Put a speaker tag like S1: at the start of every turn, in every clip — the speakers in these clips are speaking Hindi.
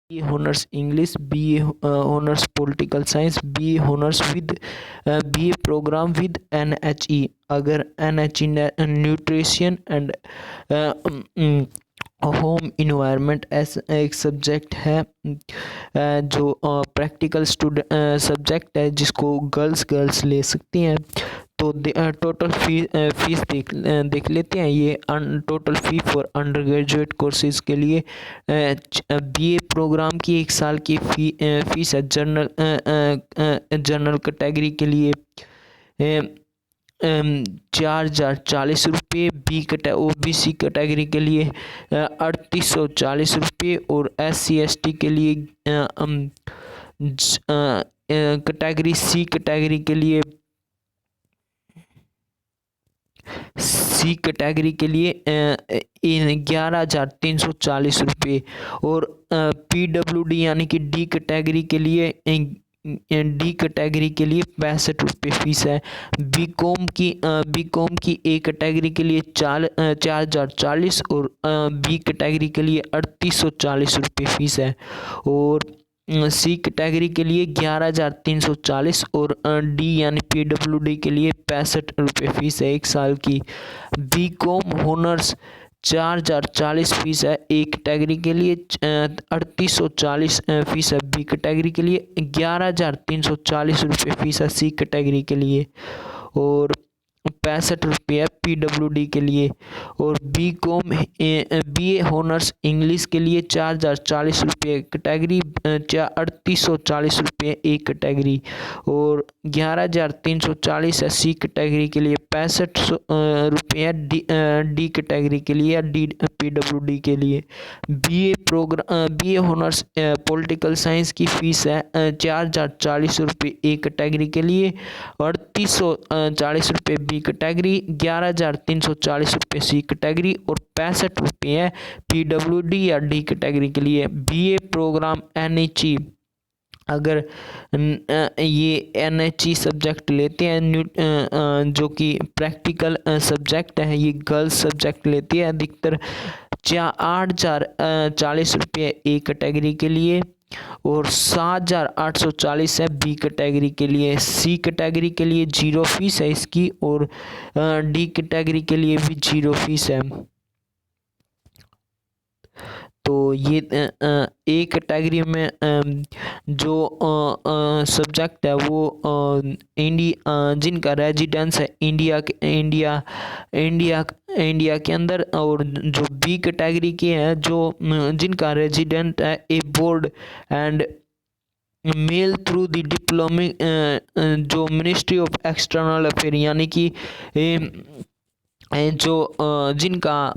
S1: BA Honors English, BA Honors Political Science, BA Honors with BA program with NHE। अगर NHE nutrition and home environment ऐसा एक सब्जेक्ट है जो प्रैक्टिकल स्टूडेंट सब्जेक्ट है जिसको गर्ल्स ले सकती हैं। तो टोटल फीस देख लेते हैं। ये total fee for under graduate courses के लिए BA प्रोग्राम की 1 साल की फीस है जनरल कैटेगरी के लिए 4,040 रुपये, OBC कैटेगरी के लिए 3,840 रुपये और SC/ST के लिए कैटेगरी C कैटेगरी के लिए 11,340 रुपये और PWD यानी कि D कैटेगरी के लिए 65 रुपये फीस है। बीकॉम की A कैटेगरी के लिए 4,040 और B कैटेगरी के लिए 3,840 रुपये फीस है और C कैटेगरी के लिए 11,340 और D यानी PWD के लिए 65 रुपये फीस है 1 साल की। बीकॉम होनर्स 4,040 फीस है A कैटेगरी के लिए, 3,840 फीस है B कैटेगरी के लिए, 11,340 रुपये फीस है C कैटेगरी के लिए और 65 रुपये PWD के लिए। और BA होनर्स इंग्लिश के लिए 4,040 रुपये कैटेगरी, 3,840 रुपये A कैटेगरी और 11,340 है C कैटेगरी के लिए, 65 रुपये D कैटेगरी के लिए या PWD के लिए। BA होनर्स पॉलिटिकल साइंस की फीस है 4,040 रुपये A कैटेगरी के लिए और 3,40 रुपये B कैटेगरी, 11,340 रुपये C कैटेगरी और 65 रुपये है PWD या D कैटेगरी के लिए। BA प्रोग्राम NHE, अगर ये NHE सब्जेक्ट लेते हैं जो कि प्रैक्टिकल सब्जेक्ट है, ये गर्ल्स सब्जेक्ट लेती है अधिकतर 8,040 रुपये A कैटेगरी के लिए और 7,840 है B कैटेगरी के लिए। C कैटेगरी के लिए 0 फीस है इसकी और D कैटेगरी के लिए भी 0 फीस है। तो ये A कैटेगरी में जो सब्जेक्ट है वो जिनका रेजिडेंस है इंडिया के अंदर, और जो B कैटेगरी के हैं जो जिनका रेजिडेंट है a board and mail through the diplomatic जो मिनिस्ट्री ऑफ एक्सटर्नल अफेयर यानी कि जो जिनका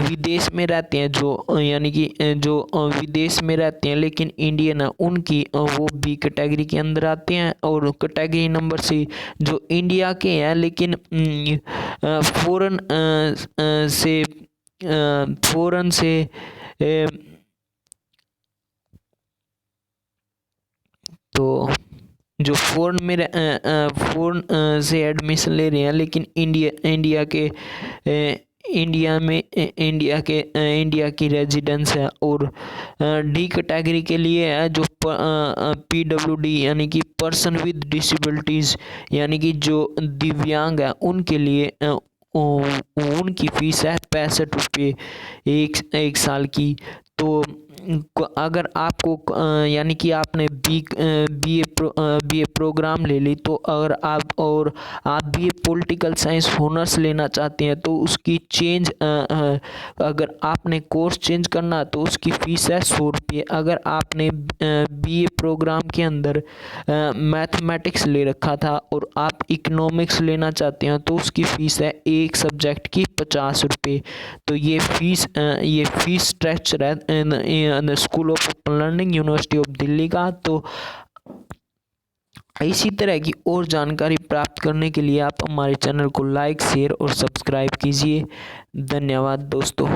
S1: विदेश में रहते हैं जो यानी कि जो विदेश में रहते हैं लेकिन इंडियन है उनकी वो B कैटेगरी के अंदर आते हैं। और कैटेगरी नंबर C जो इंडिया के हैं लेकिन फॉरेन से तो जो फॉरेन से एडमिशन ले रहे हैं लेकिन इंडिया की रेजिडेंस है। और D कैटेगरी के लिए है जो PWD यानी कि पर्सन विद डिसेबिलिटीज़ यानी कि जो दिव्यांग है उनके लिए उनकी फीस है 65 रुपये एक साल की। तो अगर आपको यानी कि आपने BA प्रोग्राम ले ली तो अगर आप BA पॉलिटिकल साइंस होनर्स लेना चाहते हैं तो उसकी अगर आपने कोर्स चेंज करना तो उसकी फ़ीस है 100 रुपये। अगर आपने BA प्रोग्राम के अंदर मैथमेटिक्स ले रखा था और आप इकोनॉमिक्स लेना चाहते हैं तो उसकी फ़ीस है एक सब्जेक्ट की 50 रुपये। तो ये फीस स्ट्रक्चर है school of open learning university of Delhi का। तो इसी तरह की और जानकारी प्राप्त करने के लिए आप हमारे चैनल को लाइक, शेयर और सब्सक्राइब कीजिए। धन्यवाद दोस्तों।